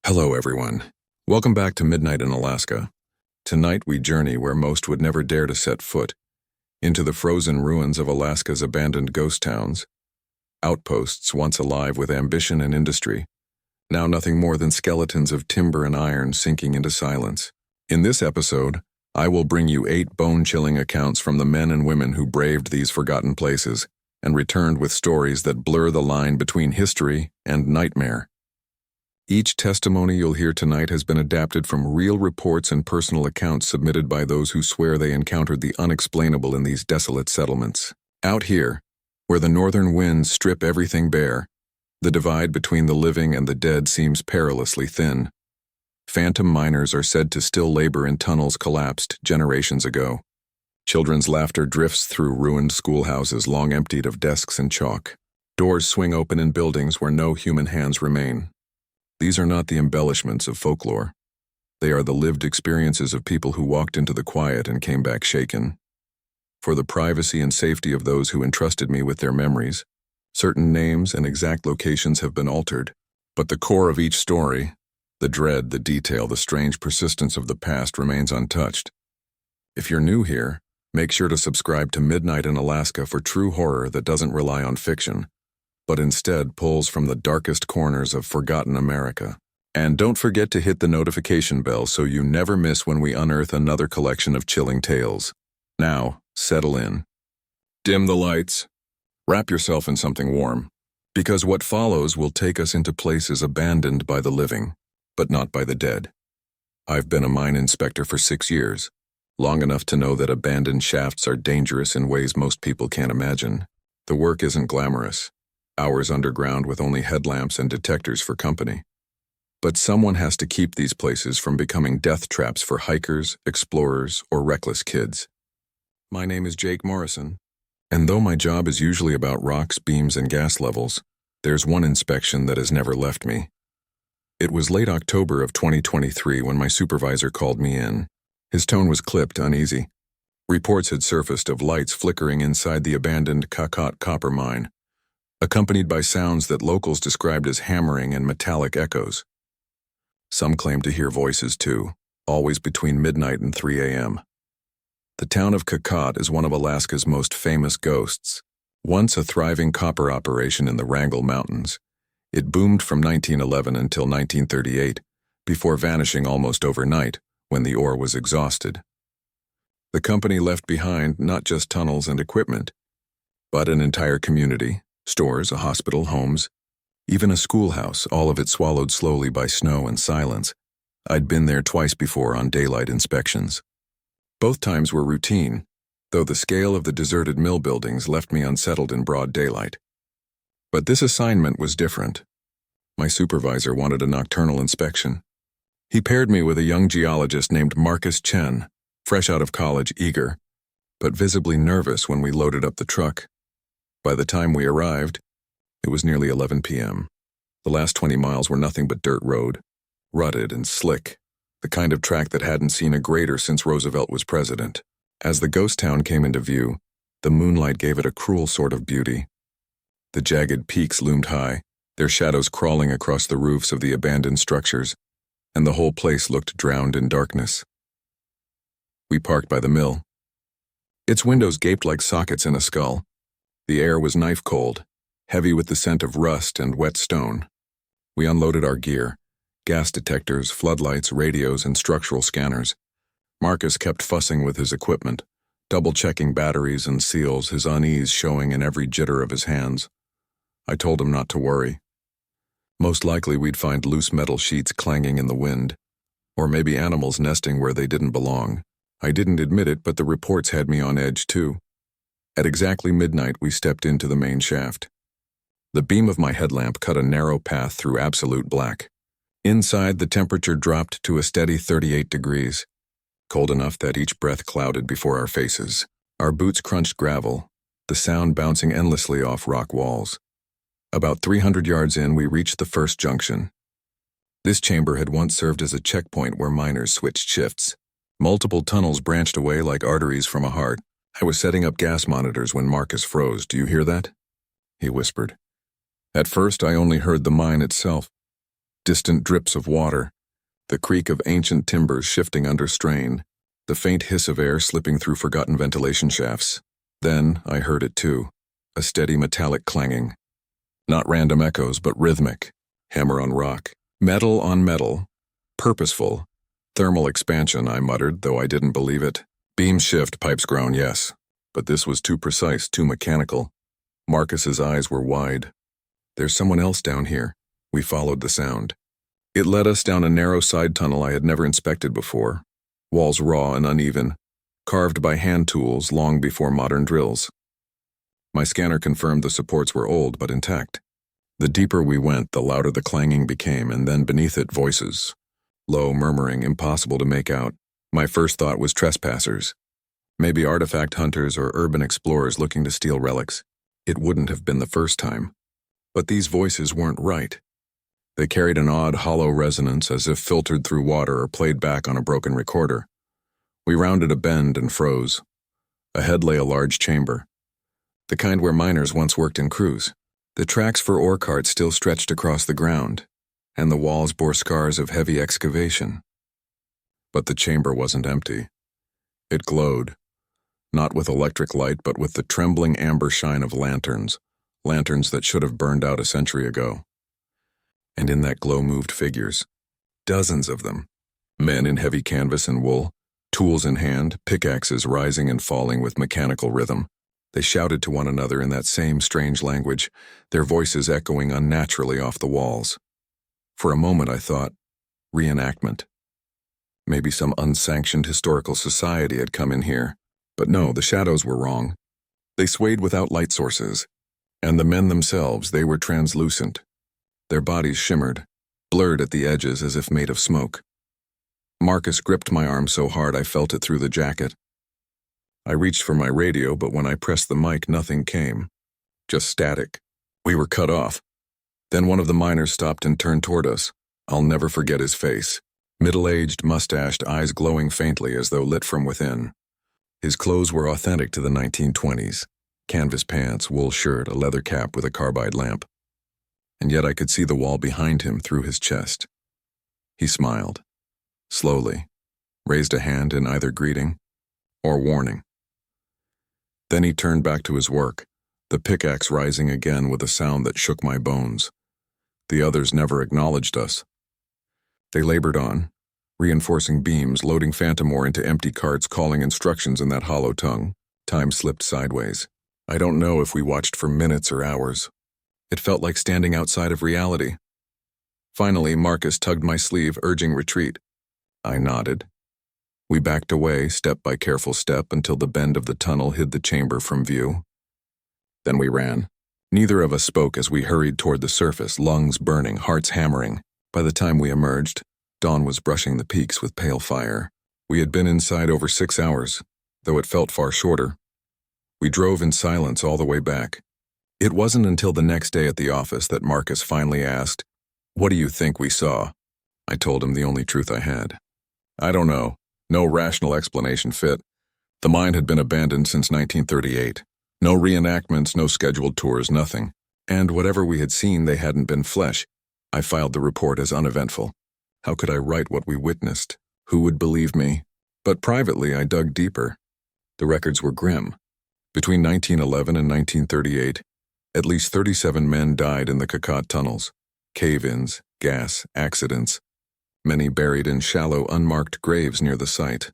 Hello, everyone. Welcome back to Midnight in Alaska. Tonight we journey where most would never dare to set foot, into the frozen ruins of Alaska's abandoned ghost towns. Outposts once alive with ambition and industry, now nothing more than skeletons of timber and iron sinking into silence. In this episode, I will bring you 8 bone-chilling accounts from the men and women who braved these forgotten places and returned with stories that blur the line between history and nightmare. Each testimony you'll hear tonight has been adapted from real reports and personal accounts submitted by those who swear they encountered the unexplainable in these desolate settlements. Out here, where the northern winds strip everything bare, the divide between the living and the dead seems perilously thin. Phantom miners are said to still labor in tunnels collapsed generations ago. Children's laughter drifts through ruined schoolhouses long emptied of desks and chalk. Doors swing open in buildings where no human hands remain. These are not the embellishments of folklore. They are the lived experiences of people who walked into the quiet and came back shaken. For the privacy and safety of those who entrusted me with their memories, certain names and exact locations have been altered, but the core of each story, the dread, the detail, the strange persistence of the past remains untouched. If you're new here, make sure to subscribe to Midnight in Alaska for true horror that doesn't rely on fiction, but instead pulls from the darkest corners of forgotten America. And don't forget to hit the notification bell so you never miss when we unearth another collection of chilling tales. Now, settle in. Dim the lights. Wrap yourself in something warm, because what follows will take us into places abandoned by the living, but not by the dead. I've been a mine inspector for 6 years, long enough to know that abandoned shafts are dangerous in ways most people can't imagine. The work isn't glamorous. Hours underground with only headlamps and detectors for company. But someone has to keep these places from becoming death traps for hikers, explorers, or reckless kids. My name is Jake Morrison, and though my job is usually about rocks, beams, and gas levels, there's one inspection that has never left me. It was late October of 2023 when my supervisor called me in. His tone was clipped, uneasy. Reports had surfaced of lights flickering inside the abandoned Kakott copper mine, accompanied by sounds that locals described as hammering and metallic echoes. Some claimed to hear voices too, always between midnight and 3 a.m. The town of Kakott is one of Alaska's most famous ghosts. Once a thriving copper operation in the Wrangell Mountains, it boomed from 1911 until 1938, before vanishing almost overnight when the ore was exhausted. The company left behind not just tunnels and equipment, but an entire community. Stores, a hospital, homes, even a schoolhouse, all of it swallowed slowly by snow and silence. I'd been there twice before on daylight inspections. Both times were routine, though the scale of the deserted mill buildings left me unsettled in broad daylight. But this assignment was different. My supervisor wanted a nocturnal inspection. He paired me with a young geologist named Marcus Chen, fresh out of college, eager, but visibly nervous when we loaded up the truck. By the time we arrived, it was nearly 11 p.m. The last 20 miles were nothing but dirt road, rutted and slick, the kind of track that hadn't seen a grader since Roosevelt was president. As the ghost town came into view, the moonlight gave it a cruel sort of beauty. The jagged peaks loomed high, their shadows crawling across the roofs of the abandoned structures, and the whole place looked drowned in darkness. We parked by the mill. Its windows gaped like sockets in a skull. The air was knife-cold, heavy with the scent of rust and wet stone. We unloaded our gear, gas detectors, floodlights, radios, and structural scanners. Marcus kept fussing with his equipment, double-checking batteries and seals, his unease showing in every jitter of his hands. I told him not to worry. Most likely we'd find loose metal sheets clanging in the wind, or maybe animals nesting where they didn't belong. I didn't admit it, but the reports had me on edge too. At exactly midnight, we stepped into the main shaft. The beam of my headlamp cut a narrow path through absolute black. Inside, the temperature dropped to a steady 38 degrees, cold enough that each breath clouded before our faces. Our boots crunched gravel, the sound bouncing endlessly off rock walls. About 300 yards in, we reached the first junction. This chamber had once served as a checkpoint where miners switched shifts. Multiple tunnels branched away like arteries from a heart. I was setting up gas monitors when Marcus froze. "Do you hear that?" he whispered. At first, I only heard the mine itself. distant drips of water, the creak of ancient timbers shifting under strain, the faint hiss of air slipping through forgotten ventilation shafts. Then I heard it too, a steady metallic clanging. Not random echoes, but rhythmic. Hammer on rock, metal on metal, purposeful. Thermal expansion, I muttered, though I didn't believe it. Beam shift, pipes groan, yes. But this was too precise, too mechanical. Marcus's eyes were wide. There's someone else down here. We followed the sound. It led us down a narrow side tunnel I had never inspected before. Walls raw and uneven, carved by hand tools long before modern drills. My scanner confirmed the supports were old but intact. The deeper we went, the louder the clanging became, and then beneath it, voices. Low murmuring, impossible to make out. My first thought was trespassers. Maybe artifact hunters or urban explorers looking to steal relics. It wouldn't have been the first time. But these voices weren't right. They carried an odd, hollow resonance as if filtered through water or played back on a broken recorder. We rounded a bend and froze. Ahead lay a large chamber. The kind where miners once worked in crews. The tracks for ore carts still stretched across the ground, and the walls bore scars of heavy excavation. But the chamber wasn't empty. It glowed, not with electric light, but with the trembling amber shine of lanterns that should have burned out a century ago. And in that glow moved figures, dozens of them, men in heavy canvas and wool, tools in hand, pickaxes rising and falling with mechanical rhythm. They shouted to one another in that same strange language, their voices echoing unnaturally off the walls. For a moment I thought, reenactment. Maybe some unsanctioned historical society had come in here. But no, the shadows were wrong. They swayed without light sources. And the men themselves, they were translucent. Their bodies shimmered, blurred at the edges as if made of smoke. Marcus gripped my arm so hard I felt it through the jacket. I reached for my radio, but when I pressed the mic, nothing came. Just static. We were cut off. Then one of the miners stopped and turned toward us. I'll never forget his face. Middle-aged, mustached, eyes glowing faintly as though lit from within. His clothes were authentic to the 1920s. Canvas pants, wool shirt, a leather cap with a carbide lamp. And yet I could see the wall behind him through his chest. He smiled. Slowly. Raised a hand in either greeting or warning. Then he turned back to his work, the pickaxe rising again with a sound that shook my bones. The others never acknowledged us. They labored on, reinforcing beams, loading phantom ore into empty carts, calling instructions in that hollow tongue. Time slipped sideways. I don't know if we watched for minutes or hours. It felt like standing outside of reality. Finally, Marcus tugged my sleeve, urging retreat. I nodded. We backed away, step by careful step, until the bend of the tunnel hid the chamber from view. Then we ran. Neither of us spoke as we hurried toward the surface, lungs burning, hearts hammering. By the time we emerged, dawn was brushing the peaks with pale fire. We had been inside over 6 hours, though it felt far shorter. We drove in silence all the way back. It wasn't until the next day at the office that Marcus finally asked, "What do you think we saw?" I told him the only truth I had. I don't know. No rational explanation fit. The mine had been abandoned since 1938. No reenactments, no scheduled tours, nothing. And whatever we had seen, they hadn't been flesh. I filed the report as uneventful. How could I write what we witnessed? Who would believe me? But privately, I dug deeper. The records were grim. Between 1911 and 1938, at least 37 men died in the Kakott tunnels. Cave-ins, gas, accidents. Many buried in shallow, unmarked graves near the site.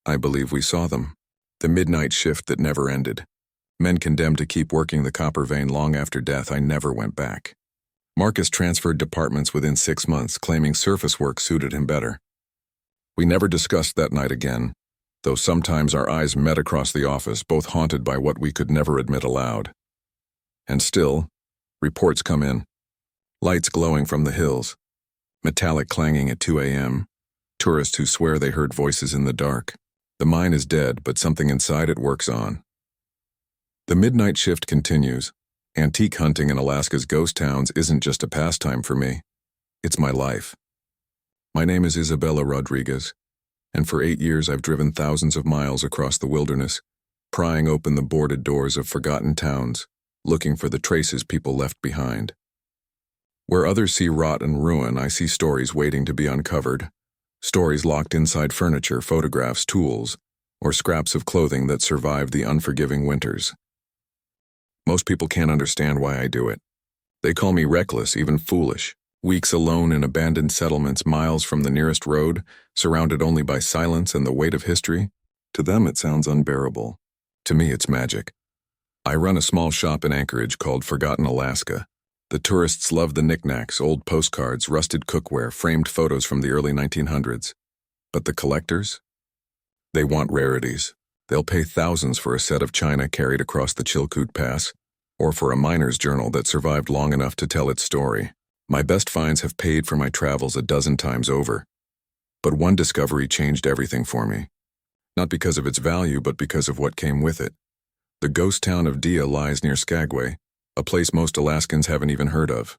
I believe we saw them. The midnight shift that never ended. Men condemned to keep working the copper vein long after death. I never went back. Marcus transferred departments within 6 months, claiming surface work suited him better. We never discussed that night again, though sometimes our eyes met across the office, both haunted by what we could never admit aloud. And still, reports come in. Lights glowing from the hills. Metallic clanging at 2 a.m. Tourists who swear they heard voices in the dark. The mine is dead, but something inside it works on. The midnight shift continues. Antique hunting in Alaska's ghost towns isn't just a pastime for me. It's my life. My name is Isabella Rodriguez, and for 8 years I've driven thousands of miles across the wilderness, prying open the boarded doors of forgotten towns, looking for the traces people left behind. Where others see rot and ruin, I see stories waiting to be uncovered. Stories locked inside furniture, photographs, tools, or scraps of clothing that survived the unforgiving winters. Most people can't understand why I do it. They call me reckless, even foolish. Weeks alone in abandoned settlements miles from the nearest road, surrounded only by silence and the weight of history. To them it sounds unbearable. To me it's magic. I run a small shop in Anchorage called Forgotten Alaska. The tourists love the knickknacks, old postcards, rusted cookware, framed photos from the early 1900s. But the collectors? They want rarities. They'll pay thousands for a set of china carried across the Chilkoot Pass, or for a miner's journal that survived long enough to tell its story. My best finds have paid for my travels a dozen times over. But one discovery changed everything for me. Not because of its value, but because of what came with it. The ghost town of Dia lies near Skagway, a place most Alaskans haven't even heard of.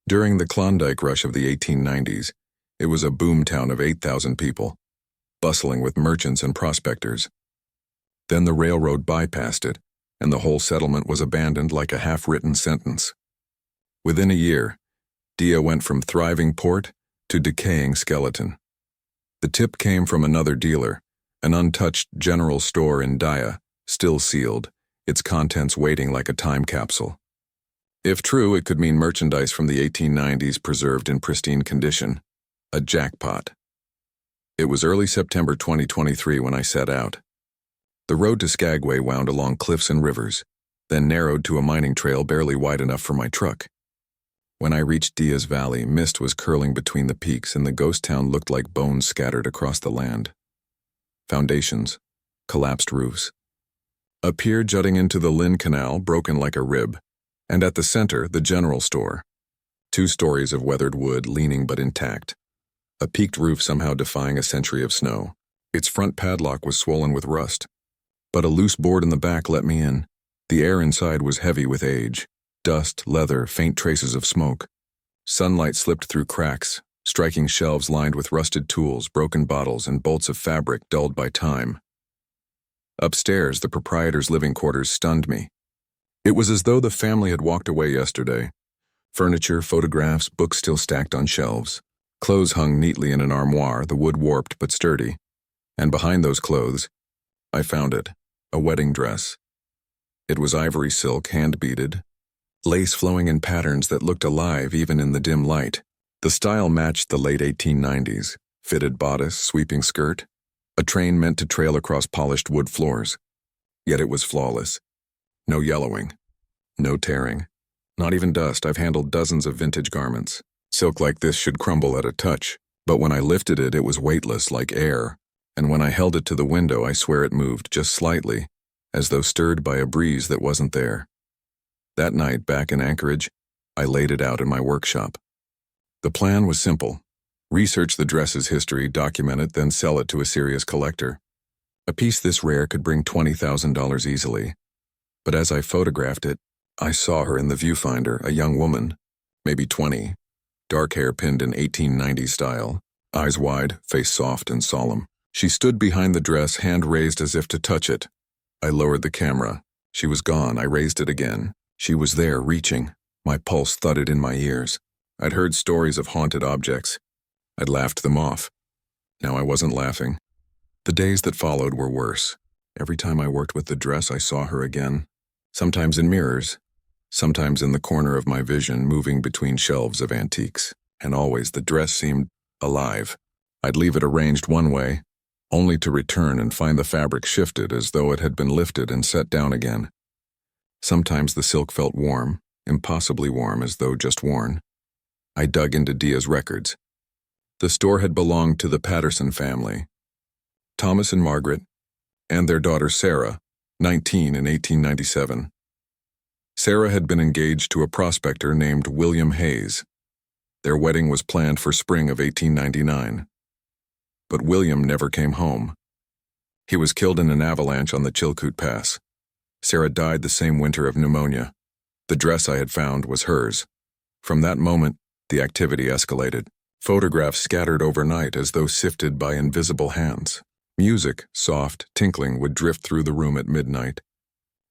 During the Klondike rush of the 1890s, it was a boom town of 8,000 people, bustling with merchants and prospectors. Then the railroad bypassed it, and the whole settlement was abandoned like a half-written sentence. Within a year, Dia went from thriving port to decaying skeleton. The tip came from another dealer, an untouched general store in Dia, still sealed, its contents waiting like a time capsule. If true, it could mean merchandise from the 1890s preserved in pristine condition. A jackpot. It was early September 2023 when I set out. The road to Skagway wound along cliffs and rivers, then narrowed to a mining trail barely wide enough for my truck. When I reached Dia's Valley, mist was curling between the peaks and the ghost town looked like bones scattered across the land. Foundations, collapsed roofs. A pier jutting into the Lynn Canal, broken like a rib, and at the center, the general store. 2 stories of weathered wood, leaning but intact. A peaked roof somehow defying a century of snow. Its front padlock was swollen with rust, but a loose board in the back let me in. The air inside was heavy with age. Dust, leather, faint traces of smoke. Sunlight slipped through cracks, striking shelves lined with rusted tools, broken bottles, and bolts of fabric dulled by time. Upstairs, the proprietor's living quarters stunned me. It was as though the family had walked away yesterday. Furniture, photographs, books still stacked on shelves. Clothes hung neatly in an armoire, the wood warped but sturdy. And behind those clothes, I found it, a wedding dress. It was ivory silk, hand-beaded, lace flowing in patterns that looked alive even in the dim light. The style matched the late 1890s, fitted bodice, sweeping skirt, a train meant to trail across polished wood floors. Yet it was flawless. No yellowing, no tearing, not even dust. I've handled dozens of vintage garments. Silk like this should crumble at a touch, but when I lifted it, it was weightless like air, and when I held it to the window, I swear it moved just slightly, as though stirred by a breeze that wasn't there. That night, back in Anchorage, I laid it out in my workshop. The plan was simple. Research the dress's history, document it, then sell it to a serious collector. A piece this rare could bring $20,000 easily. But as I photographed it, I saw her in the viewfinder, a young woman, maybe 20, dark hair pinned in 1890s style, eyes wide, face soft and solemn. She stood behind the dress, hand raised as if to touch it. I lowered the camera. She was gone. I raised it again. She was there, reaching. My pulse thudded in my ears. I'd heard stories of haunted objects. I'd laughed them off. Now I wasn't laughing. The days that followed were worse. Every time I worked with the dress, I saw her again. Sometimes in mirrors, sometimes in the corner of my vision, moving between shelves of antiques. And always the dress seemed alive. I'd leave it arranged one way, only to return and find the fabric shifted as though it had been lifted and set down again. Sometimes the silk felt warm, impossibly warm, as though just worn. I dug into Dia's records. The store had belonged to the Patterson family, Thomas and Margaret, and their daughter Sarah, 19 in 1897. Sarah had been engaged to a prospector named William Hayes. Their wedding was planned for spring of 1899. But William never came home. He was killed in an avalanche on the Chilkoot Pass. Sarah died the same winter of pneumonia. The dress I had found was hers. From that moment, the activity escalated. Photographs scattered overnight as though sifted by invisible hands. Music, soft, tinkling, would drift through the room at midnight.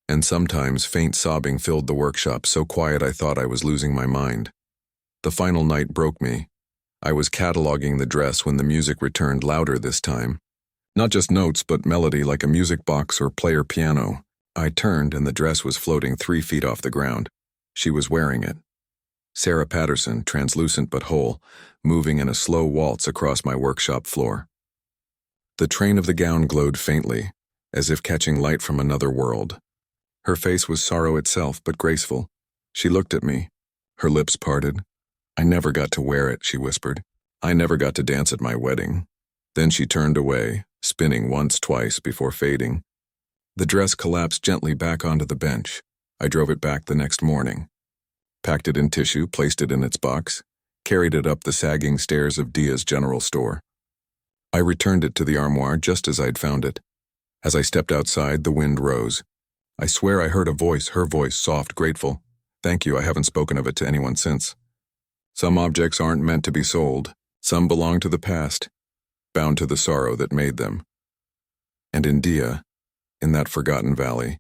And sometimes faint sobbing filled the workshop, so quiet I thought I was losing my mind. The final night broke me. I was cataloging the dress when the music returned louder this time. Not just notes, but melody like a music box or player piano. I turned and the dress was floating 3 feet off the ground. She was wearing it. Sarah Patterson, translucent but whole, moving in a slow waltz across my workshop floor. The train of the gown glowed faintly, as if catching light from another world. Her face was sorrow itself, but graceful. She looked at me, her lips parted. "I never got to wear it," she whispered. "I never got to dance at my wedding." Then she turned away, spinning once, twice before fading. The dress collapsed gently back onto the bench. I drove it back the next morning. Packed it in tissue, placed it in its box, carried it up the sagging stairs of Dia's general store. I returned it to the armoire just as I'd found it. As I stepped outside, the wind rose. I swear I heard a voice, her voice, soft, grateful. "Thank you, I haven't spoken of it to anyone since." Some objects aren't meant to be sold. Some belong to the past, bound to the sorrow that made them. And in Dia, in that forgotten valley,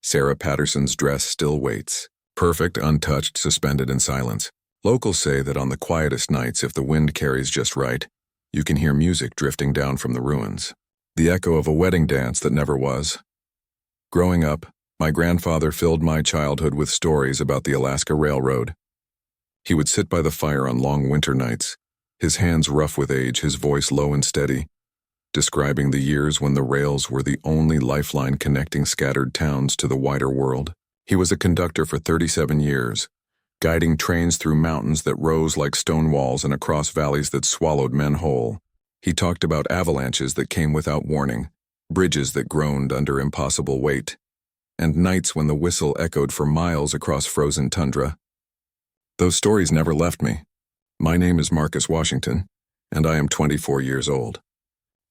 Sarah Patterson's dress still waits, perfect, untouched, suspended in silence. Locals say that on the quietest nights, if the wind carries just right, you can hear music drifting down from the ruins, the echo of a wedding dance that never was. Growing up, my grandfather filled my childhood with stories about the Alaska Railroad. He would sit by the fire on long winter nights, his hands rough with age, his voice low and steady, describing the years when the rails were the only lifeline connecting scattered towns to the wider world. He was a conductor for 37 years, guiding trains through mountains that rose like stone walls and across valleys that swallowed men whole. He talked about avalanches that came without warning, bridges that groaned under impossible weight, and nights when the whistle echoed for miles across frozen tundra. Those stories never left me. My name is Marcus Washington, and I am 24 years old.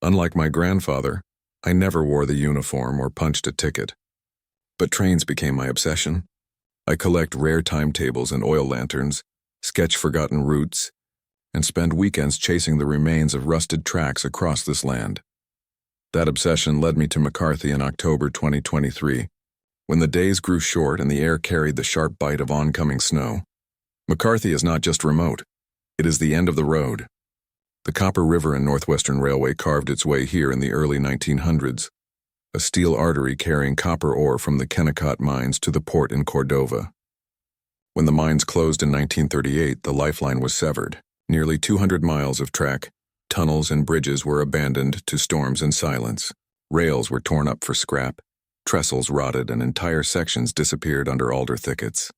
Unlike my grandfather, I never wore the uniform or punched a ticket. But trains became my obsession. I collect rare timetables and oil lanterns, sketch forgotten routes, and spend weekends chasing the remains of rusted tracks across this land. That obsession led me to McCarthy in October 2023, when the days grew short and the air carried the sharp bite of oncoming snow. McCarthy is not just remote, it is the end of the road. The Copper River and Northwestern Railway carved its way here in the early 1900s, a steel artery carrying copper ore from the Kakott mines to the port in Cordova. When the mines closed in 1938, the lifeline was severed. Nearly 200 miles of track, tunnels and bridges were abandoned to storms and silence. Rails were torn up for scrap, trestles rotted, and entire sections disappeared under alder thickets.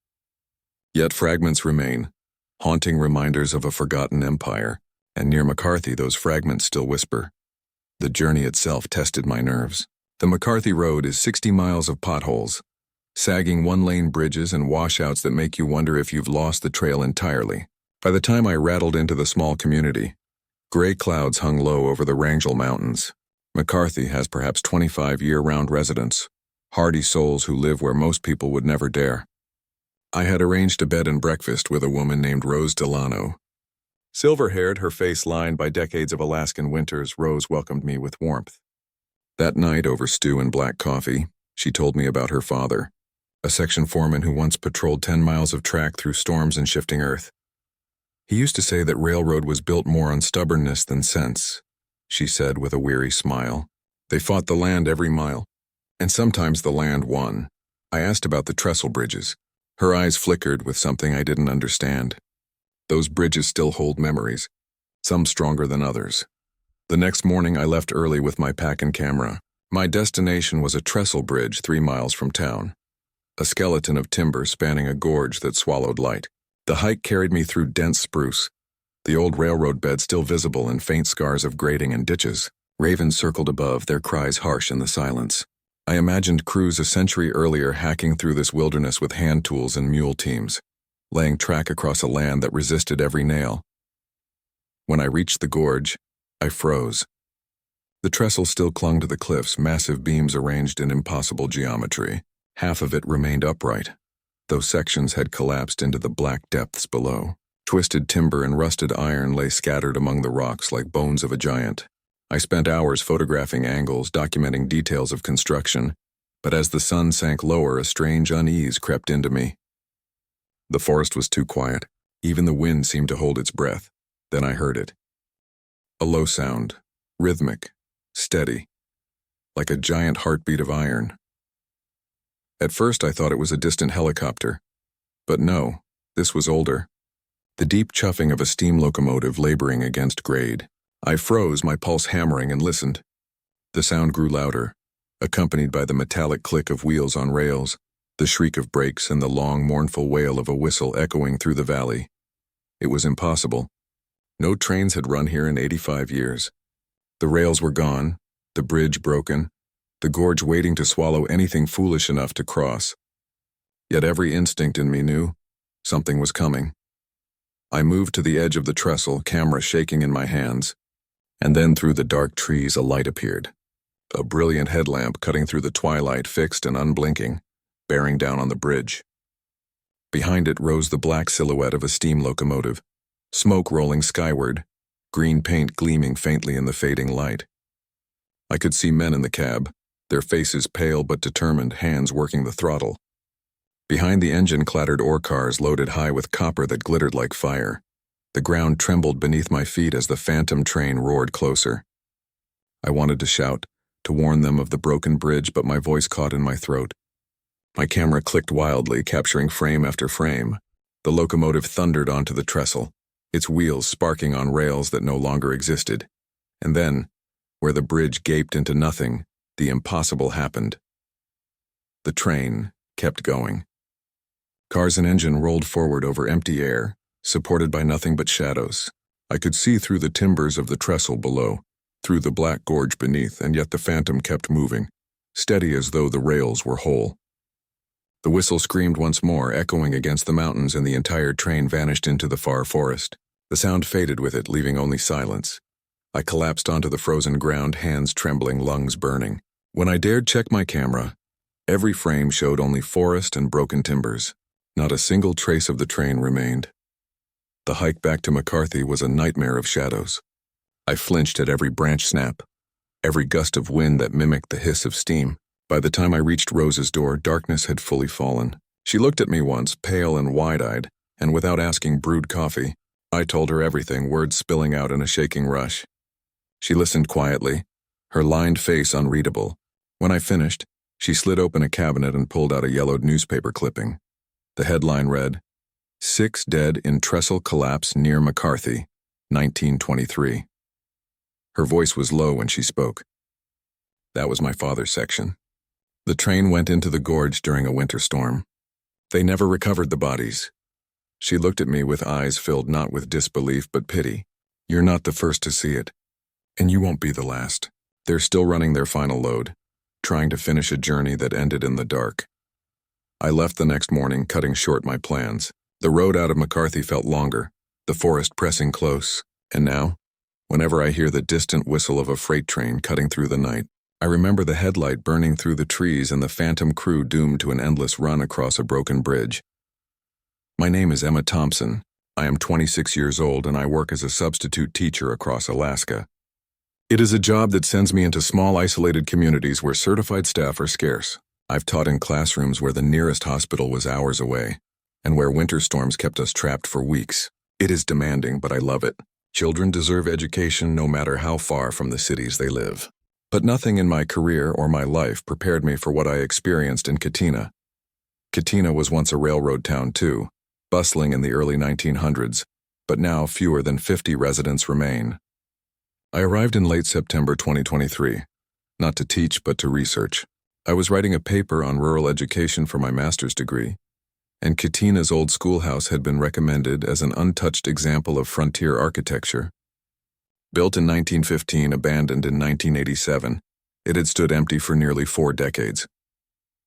Yet fragments remain, haunting reminders of a forgotten empire, and near McCarthy those fragments still whisper. The journey itself tested my nerves. The McCarthy Road is 60 miles of potholes, sagging one-lane bridges and washouts that make you wonder if you've lost the trail entirely. By the time I rattled into the small community, gray clouds hung low over the Wrangell Mountains. McCarthy has perhaps 25 year-round residents, hardy souls who live where most people would never dare. I had arranged a bed and breakfast with a woman named Rose Delano. Silver-haired, her face lined by decades of Alaskan winters, Rose welcomed me with warmth. That night, over stew and black coffee, she told me about her father, a section foreman who once patrolled 10 miles of track through storms and shifting earth. He used to say that railroad was built more on stubbornness than sense, she said with a weary smile. They fought the land every mile, and sometimes the land won. I asked about the trestle bridges. Her eyes flickered with something I didn't understand. Those bridges still hold memories, some stronger than others. The next morning I left early with my pack and camera. My destination was a trestle bridge 3 miles from town, a skeleton of timber spanning a gorge that swallowed light. The hike carried me through dense spruce, the old railroad bed still visible in faint scars of grading and ditches. Ravens circled above, their cries harsh in the silence. I imagined crews a century earlier hacking through this wilderness with hand tools and mule teams, laying track across a land that resisted every nail. When I reached the gorge, I froze. The trestle still clung to the cliffs, massive beams arranged in impossible geometry. Half of it remained upright, though sections had collapsed into the black depths below. Twisted timber and rusted iron lay scattered among the rocks like bones of a giant. I spent hours photographing angles, documenting details of construction, but as the sun sank lower, a strange unease crept into me. The forest was too quiet. Even the wind seemed to hold its breath. Then I heard it. A low sound, rhythmic, steady, like a giant heartbeat of iron. At first I thought it was a distant helicopter, but no, this was older. The deep chuffing of a steam locomotive laboring against grade. I froze, my pulse hammering, and listened. The sound grew louder, accompanied by the metallic click of wheels on rails, the shriek of brakes, and the long, mournful wail of a whistle echoing through the valley. It was impossible. No trains had run here in 85 years. The rails were gone, the bridge broken, the gorge waiting to swallow anything foolish enough to cross. Yet every instinct in me knew something was coming. I moved to the edge of the trestle, camera shaking in my hands, and then through the dark trees a light appeared. A brilliant headlamp cutting through the twilight, fixed and unblinking, bearing down on the bridge. Behind it rose the black silhouette of a steam locomotive, smoke rolling skyward, green paint gleaming faintly in the fading light. I could see men in the cab, their faces pale but determined, hands working the throttle. Behind the engine clattered ore cars loaded high with copper that glittered like fire. The ground trembled beneath my feet as the phantom train roared closer. I wanted to shout, to warn them of the broken bridge, but my voice caught in my throat. My camera clicked wildly, capturing frame after frame. The locomotive thundered onto the trestle, its wheels sparking on rails that no longer existed. And then, where the bridge gaped into nothing, the impossible happened. The train kept going. Cars and engine rolled forward over empty air, supported by nothing but shadows. I could see through the timbers of the trestle below, through the black gorge beneath, and yet the phantom kept moving, steady as though the rails were whole. The whistle screamed once more, echoing against the mountains, and the entire train vanished into the far forest. The sound faded with it, leaving only silence. I collapsed onto the frozen ground, hands trembling, lungs burning. When I dared check my camera, every frame showed only forest and broken timbers. Not a single trace of the train remained. The hike back to McCarthy was a nightmare of shadows. I flinched at every branch snap, every gust of wind that mimicked the hiss of steam. By the time I reached Rose's door, darkness had fully fallen. She looked at me once, pale and wide-eyed, and without asking, brewed coffee. I told her everything, words spilling out in a shaking rush. She listened quietly, her lined face unreadable. When I finished, she slid open a cabinet and pulled out a yellowed newspaper clipping. The headline read, 6 dead in trestle collapse near McCarthy, 1923. Her voice was low when she spoke. That was my father's section. The train went into the gorge during a winter storm. They never recovered the bodies. She looked at me with eyes filled not with disbelief but pity. You're not the first to see it. And you won't be the last. They're still running their final load, trying to finish a journey that ended in the dark. I left the next morning, cutting short my plans. The road out of McCarthy felt longer, the forest pressing close. And now, whenever I hear the distant whistle of a freight train cutting through the night, I remember the headlight burning through the trees and the phantom crew doomed to an endless run across a broken bridge. My name is Emma Thompson. I am 26 years old and I work as a substitute teacher across Alaska. It is a job that sends me into small, isolated communities where certified staff are scarce. I've taught in classrooms where the nearest hospital was hours away, and where winter storms kept us trapped for weeks. It is demanding, but I love it. Children deserve education no matter how far from the cities they live. But nothing in my career or my life prepared me for what I experienced in Chitina. Chitina was once a railroad town too, bustling in the early 1900s, but now fewer than 50 residents remain. I arrived in late September 2023, not to teach but to research. I was writing a paper on rural education for my master's degree, and Chitina's old schoolhouse had been recommended as an untouched example of frontier architecture. Built in 1915, abandoned in 1987, it had stood empty for nearly 4 decades.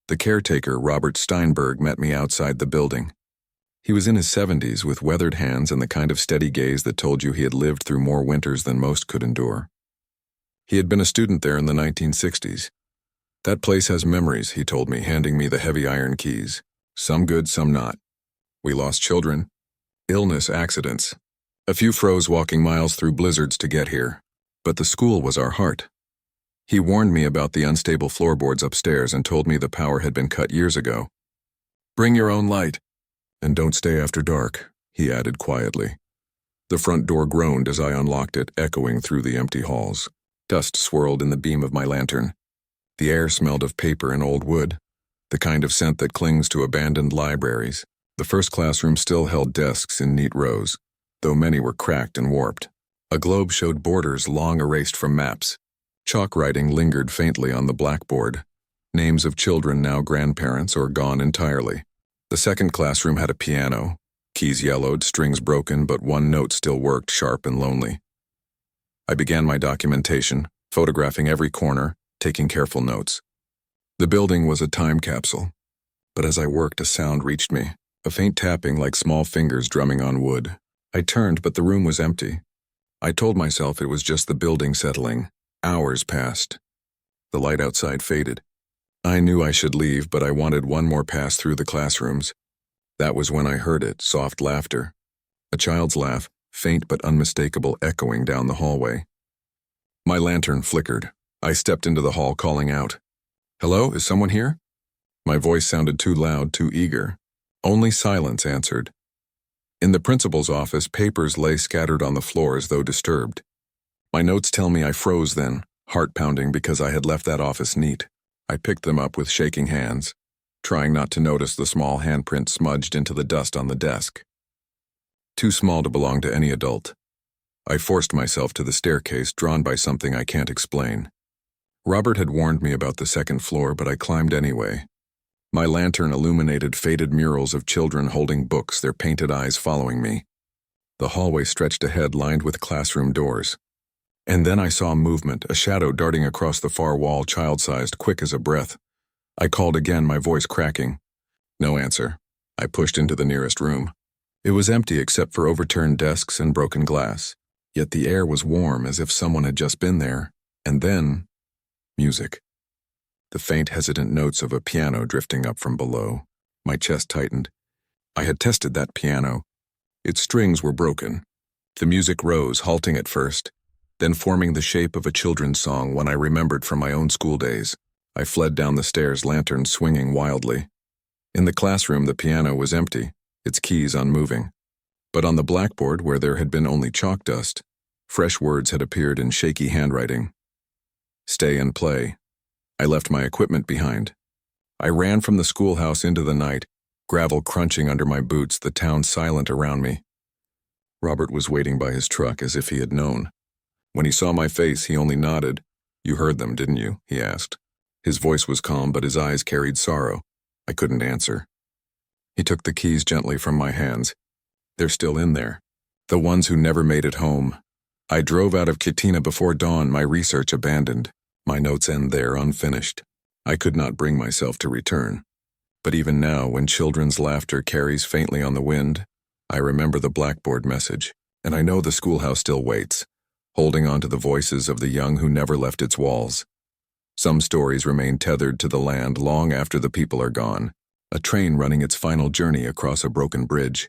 The caretaker, Robert Steinberg, met me outside the building. He was in his 70s with weathered hands and the kind of steady gaze that told you he had lived through more winters than most could endure. He had been a student there in the 1960s. That place has memories, he told me, handing me the heavy iron keys. Some good, some not. We lost children, illness, accidents. A few froze walking miles through blizzards to get here. But the school was our heart. He warned me about the unstable floorboards upstairs and told me the power had been cut years ago. Bring your own light. And don't stay after dark, he added quietly. The front door groaned as I unlocked it, echoing through the empty halls. Dust swirled in the beam of my lantern. The air smelled of paper and old wood, the kind of scent that clings to abandoned libraries. The first classroom still held desks in neat rows, though many were cracked and warped. A globe showed borders long erased from maps. Chalk writing lingered faintly on the blackboard, names of children now grandparents or gone entirely. The second classroom had a piano, keys yellowed, strings broken, but one note still worked, sharp and lonely. I began my documentation, photographing every corner, taking careful notes. The building was a time capsule, but as I worked, a sound reached me, a faint tapping like small fingers drumming on wood. I turned, but the room was empty. I told myself it was just the building settling. Hours passed. The light outside faded. I knew I should leave, but I wanted one more pass through the classrooms. That was when I heard it, soft laughter. A child's laugh, faint but unmistakable, echoing down the hallway. My lantern flickered. I stepped into the hall, calling out, "Hello, is someone here?" My voice sounded too loud, too eager. Only silence answered. In the principal's office, papers lay scattered on the floor as though disturbed. My notes tell me I froze then, heart pounding because I had left that office neat. I picked them up with shaking hands, trying not to notice the small handprint smudged into the dust on the desk. Too small to belong to any adult. I forced myself to the staircase, drawn by something I can't explain. Robert had warned me about the second floor, but I climbed anyway. My lantern illuminated faded murals of children holding books, their painted eyes following me. The hallway stretched ahead, lined with classroom doors. And then I saw movement, a shadow darting across the far wall, child-sized, quick as a breath. I called again, my voice cracking. No answer. I pushed into the nearest room. It was empty except for overturned desks and broken glass. Yet the air was warm, as if someone had just been there. And then, music. The faint, hesitant notes of a piano drifting up from below. My chest tightened. I had tested that piano. Its strings were broken. The music rose, halting at first, then forming the shape of a children's song, one I remembered from my own school days. I fled down the stairs, lantern swinging wildly. In the classroom, the piano was empty, its keys unmoving. But on the blackboard, where there had been only chalk dust, fresh words had appeared in shaky handwriting. Stay and play. I left my equipment behind. I ran from the schoolhouse into the night, gravel crunching under my boots, the town silent around me. Robert was waiting by his truck as if he had known. When he saw my face, he only nodded. "You heard them, didn't you?" he asked. His voice was calm, but his eyes carried sorrow. I couldn't answer. He took the keys gently from my hands. "They're still in there. The ones who never made it home." I drove out of Chitina before dawn, my research abandoned. My notes end there, unfinished. I could not bring myself to return. But even now, when children's laughter carries faintly on the wind, I remember the blackboard message, and I know the schoolhouse still waits, holding on to the voices of the young who never left its walls. Some stories remain tethered to the land long after the people are gone, a train running its final journey across a broken bridge,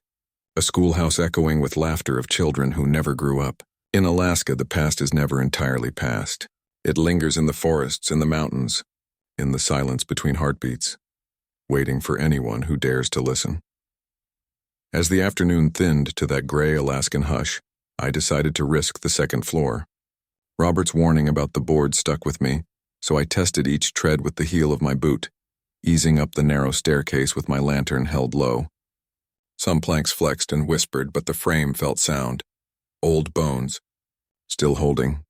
a schoolhouse echoing with laughter of children who never grew up. In Alaska, the past is never entirely past. It lingers in the forests, in the mountains, in the silence between heartbeats, waiting for anyone who dares to listen. As the afternoon thinned to that gray Alaskan hush, I decided to risk the second floor. Robert's warning about the board stuck with me, so I tested each tread with the heel of my boot, easing up the narrow staircase with my lantern held low. Some planks flexed and whispered, but the frame felt sound. Old bones. Still holding.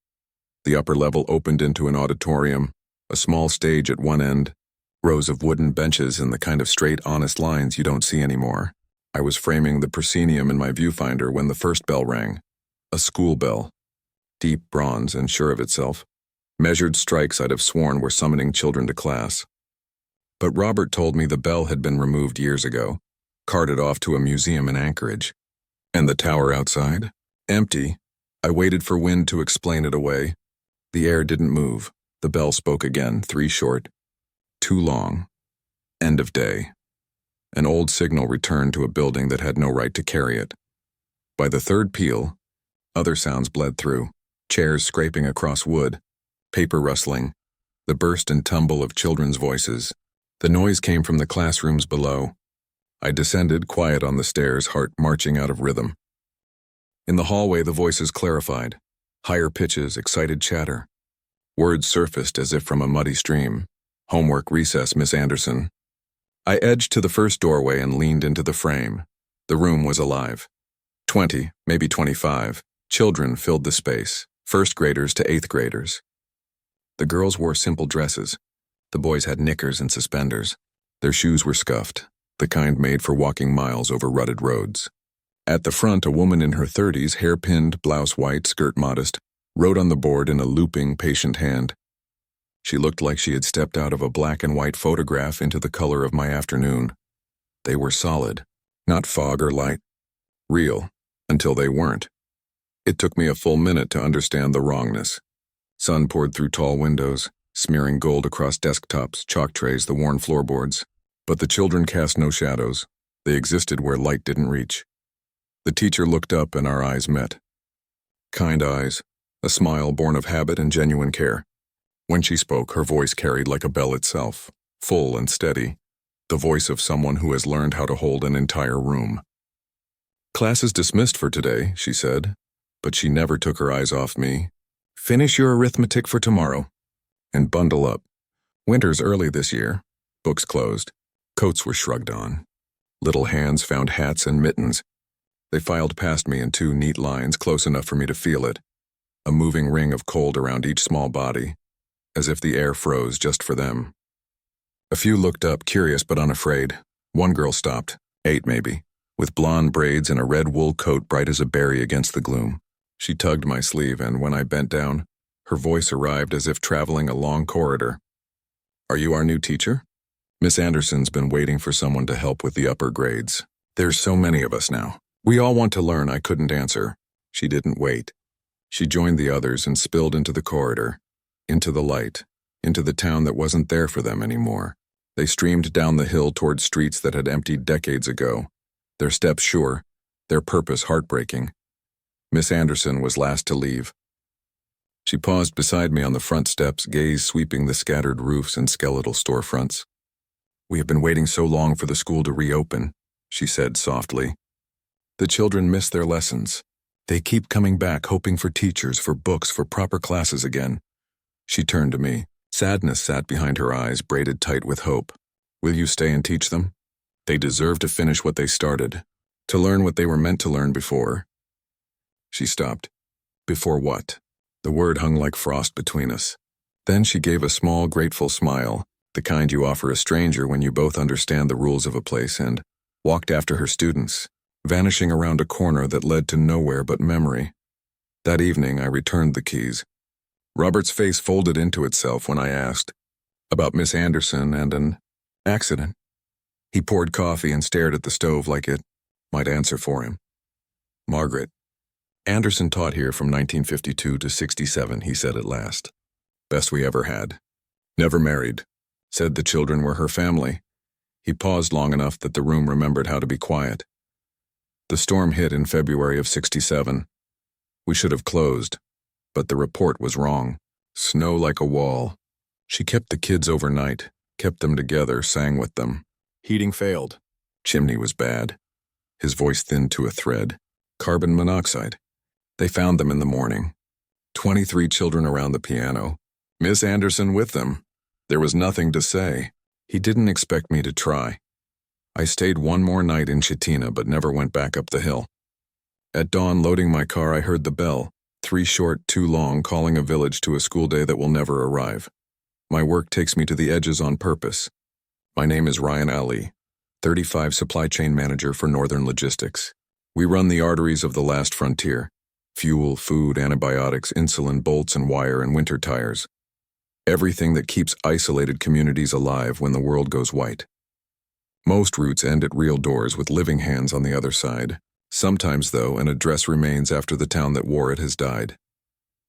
The upper level opened into an auditorium, a small stage at one end, rows of wooden benches in the kind of straight, honest lines you don't see anymore. I was framing the proscenium in my viewfinder when the first bell rang. A school bell. Deep bronze and sure of itself. Measured strikes I'd have sworn were summoning children to class. But Robert told me the bell had been removed years ago, carted off to a museum in Anchorage. And the tower outside? Empty. I waited for wind to explain it away. The air didn't move. The bell spoke again, 3 short. Too long. End of day. An old signal returned to a building that had no right to carry it. By the third peal, other sounds bled through. Chairs scraping across wood, paper rustling, the burst and tumble of children's voices. The noise came from the classrooms below. I descended, quiet on the stairs, heart marching out of rhythm. In the hallway, the voices clarified. Higher pitches, excited chatter. Words surfaced as if from a muddy stream. Homework, recess, Miss Anderson. I edged to the first doorway and leaned into the frame. The room was alive. 20, maybe 25, children filled the space, first graders to eighth graders. The girls wore simple dresses. The boys had knickers and suspenders. Their shoes were scuffed, the kind made for walking miles over rutted roads. At the front, a woman in her 30s, hair-pinned, blouse white, skirt modest, wrote on the board in a looping, patient hand. She looked like she had stepped out of a black and white photograph into the color of my afternoon. They were solid, not fog or light. Real, until they weren't. It took me a full minute to understand the wrongness. Sun poured through tall windows, smearing gold across desktops, chalk trays, the worn floorboards. But the children cast no shadows. They existed where light didn't reach. The teacher looked up and our eyes met. Kind eyes, a smile born of habit and genuine care. When she spoke, her voice carried like a bell itself, full and steady, the voice of someone who has learned how to hold an entire room. Class is dismissed for today, she said, but she never took her eyes off me. Finish your arithmetic for tomorrow. And bundle up. Winter's early this year. Books closed. Coats were shrugged on. Little hands found hats and mittens. They filed past me in two neat lines close enough for me to feel it. A moving ring of cold around each small body, as if the air froze just for them. A few looked up, curious but unafraid. One girl stopped, 8 maybe, with blonde braids and a red wool coat bright as a berry against the gloom. She tugged my sleeve, and when I bent down, her voice arrived as if traveling a long corridor. Are you our new teacher? Miss Anderson's been waiting for someone to help with the upper grades. There's so many of us now. We all want to learn. I couldn't answer. She didn't wait. She joined the others and spilled into the corridor, into the light, into the town that wasn't there for them anymore. They streamed down the hill toward streets that had emptied decades ago, their steps sure, their purpose heartbreaking. Miss Anderson was last to leave. She paused beside me on the front steps, gaze sweeping the scattered roofs and skeletal storefronts. We have been waiting so long for the school to reopen, she said softly. The children miss their lessons. They keep coming back, hoping for teachers, for books, for proper classes again. She turned to me. Sadness sat behind her eyes, braided tight with hope. Will you stay and teach them? They deserve to finish what they started, to learn what they were meant to learn before. She stopped. Before what? The word hung like frost between us. Then she gave a small, grateful smile, the kind you offer a stranger when you both understand the rules of a place, and walked after her students, vanishing around a corner that led to nowhere but memory. That evening, I returned the keys. Robert's face folded into itself when I asked about Miss Anderson and an accident. He poured coffee and stared at the stove like it might answer for him. Margaret. Anderson taught here from 1952 to 67, he said at last. Best we ever had. Never married. Said the children were her family. He paused long enough that the room remembered how to be quiet. The storm hit in February of 67. We should have closed, but the report was wrong. Snow like a wall. She kept the kids overnight, kept them together, sang with them. Heating failed. Chimney was bad. His voice thinned to a thread. Carbon monoxide. They found them in the morning. 23 children around the piano. Miss Anderson with them. There was nothing to say. He didn't expect me to try. I stayed one more night in Chitina, but never went back up the hill. At dawn, loading my car, I heard the bell, 3 short, 2 long, calling a village to a school day that will never arrive. My work takes me to the edges on purpose. My name is Ryan Ali, 35 supply chain manager for Northern Logistics. We run the arteries of the last frontier. Fuel, food, antibiotics, insulin, bolts and wire, and winter tires. Everything that keeps isolated communities alive when the world goes white. Most routes end at real doors with living hands on the other side. Sometimes, though, an address remains after the town that wore it has died.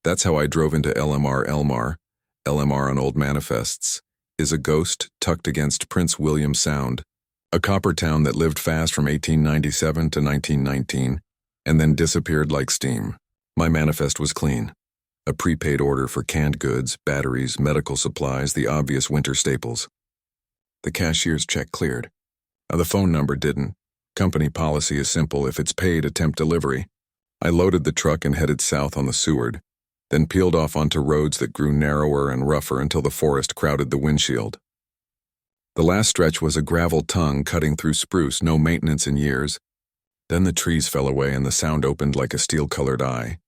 That's how I drove into Elmar. Elmar on old manifests is a ghost tucked against Prince William Sound, a copper town that lived fast from 1897 to 1919, and then disappeared like steam. My manifest was clean. A prepaid order for canned goods, batteries, medical supplies, the obvious winter staples. The cashier's check cleared. The phone number didn't. Company policy is simple: if it's paid, attempt delivery. I loaded the truck and headed south on the Seward, then peeled off onto roads that grew narrower and rougher until the forest crowded the windshield. The last stretch was a gravel tongue cutting through spruce, no maintenance in years. Then the trees fell away and the sound opened like a steel-colored eye.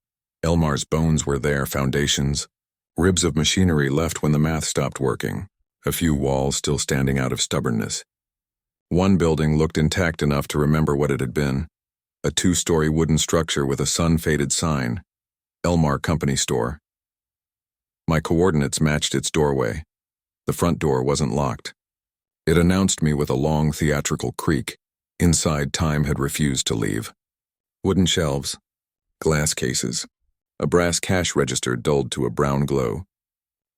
Elmar's bones were there, foundations, ribs of machinery left when the math stopped working, a few walls still standing out of stubbornness. One building looked intact enough to remember what it had been, a 2-story wooden structure with a sun-faded sign, Elmar Company Store. My coordinates matched its doorway. The front door wasn't locked. It announced me with a long theatrical creak. Inside, time had refused to leave. Wooden shelves, glass cases, a brass cash register dulled to a brown glow.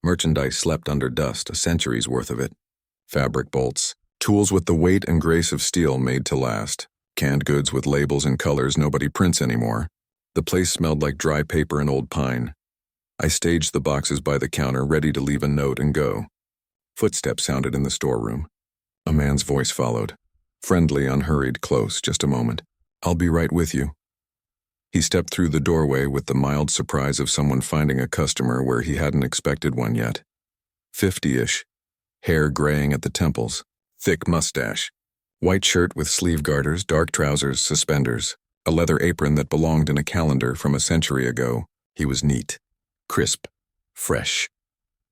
Merchandise slept under dust, a century's worth of it. Fabric bolts, tools with the weight and grace of steel made to last, canned goods with labels and colors nobody prints anymore. The place smelled like dry paper and old pine. I staged the boxes by the counter, ready to leave a note and go. Footsteps sounded in the storeroom. A man's voice followed. Friendly, unhurried, close, just a moment. I'll be right with you. He stepped through the doorway with the mild surprise of someone finding a customer where he hadn't expected one yet. 50-ish, hair graying at the temples, thick mustache, white shirt with sleeve garters, dark trousers, suspenders, a leather apron that belonged in a calendar from a century ago. He was neat, crisp, fresh.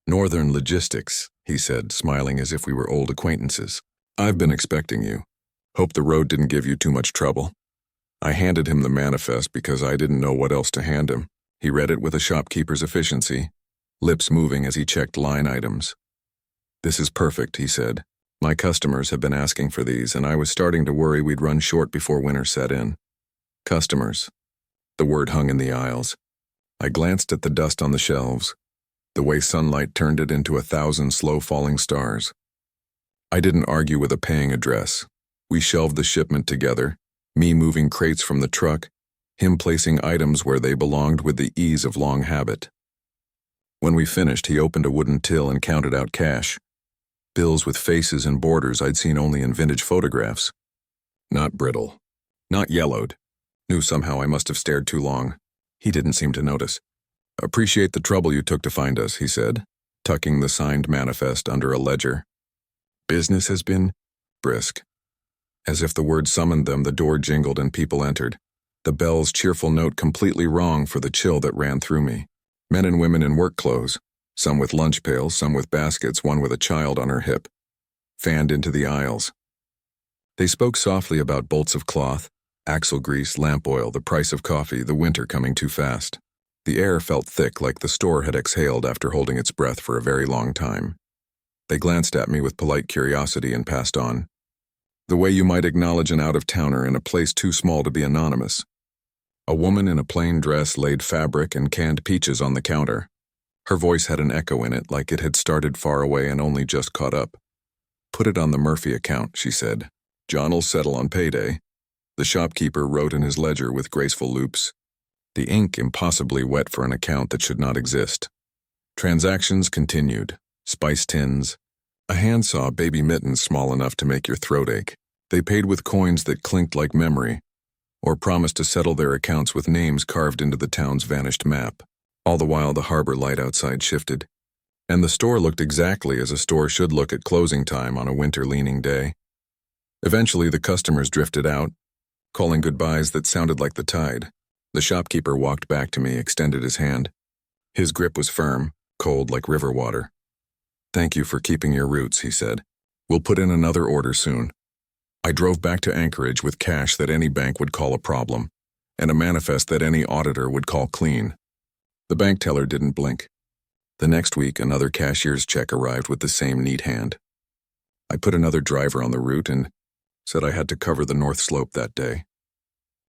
Northern Logistics, he said, smiling as if we were old acquaintances. I've been expecting you. Hope the road didn't give you too much trouble. I handed him the manifest because I didn't know what else to hand him. He read it with a shopkeeper's efficiency, lips moving as he checked line items. This is perfect, he said. My customers have been asking for these, and I was starting to worry we'd run short before winter set in. Customers. The word hung in the aisles. I glanced at the dust on the shelves, the way sunlight turned it into 1,000 slow-falling stars. I didn't argue with a paying address. We shelved the shipment together, me moving crates from the truck, him placing items where they belonged with the ease of long habit. When we finished, he opened a wooden till and counted out cash. Bills with faces and borders I'd seen only in vintage photographs. Not brittle. Not yellowed. Knew somehow I must have stared too long. He didn't seem to notice. Appreciate the trouble you took to find us, he said, tucking the signed manifest under a ledger. Business has been brisk. As if the word summoned them, the door jingled and people entered. The bell's cheerful note completely wrong for the chill that ran through me. Men and women in work clothes, some with lunch pails, some with baskets, one with a child on her hip, fanned into the aisles. They spoke softly about bolts of cloth, axle grease, lamp oil, the price of coffee, the winter coming too fast. The air felt thick, like the store had exhaled after holding its breath for a very long time. They glanced at me with polite curiosity and passed on. The way you might acknowledge an out-of-towner in a place too small to be anonymous. A woman in a plain dress laid fabric and canned peaches on the counter. Her voice had an echo in it, like it had started far away and only just caught up. Put it on the Murphy account, she said. John'll settle on payday. The shopkeeper wrote in his ledger with graceful loops. The ink impossibly wet for an account that should not exist. Transactions continued. Spice tins. A handsaw, baby mittens small enough to make your throat ache. They paid with coins that clinked like memory, or promised to settle their accounts with names carved into the town's vanished map. All the while the harbor light outside shifted, and the store looked exactly as a store should look at closing time on a winter-leaning day. Eventually the customers drifted out, calling goodbyes that sounded like the tide. The shopkeeper walked back to me, extended his hand. His grip was firm, cold like river water. Thank you for keeping your roots, he said. We'll put in another order soon. I drove back to Anchorage with cash that any bank would call a problem, and a manifest that any auditor would call clean. The bank teller didn't blink. The next week, another cashier's check arrived with the same neat hand. I put another driver on the route and said I had to cover the North Slope that day.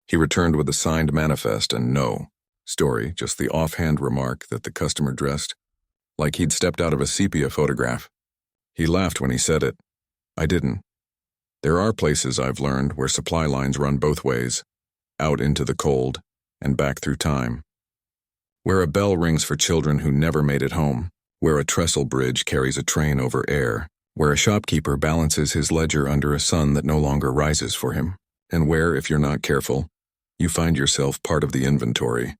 He returned with a signed manifest and no story, just the offhand remark that the customer dressed like he'd stepped out of a sepia photograph. He laughed when he said it. I didn't. There are places, I've learned, where supply lines run both ways, out into the cold and back through time. Where a bell rings for children who never made it home, where a trestle bridge carries a train over air, where a shopkeeper balances his ledger under a sun that no longer rises for him, and where, if you're not careful, you find yourself part of the inventory,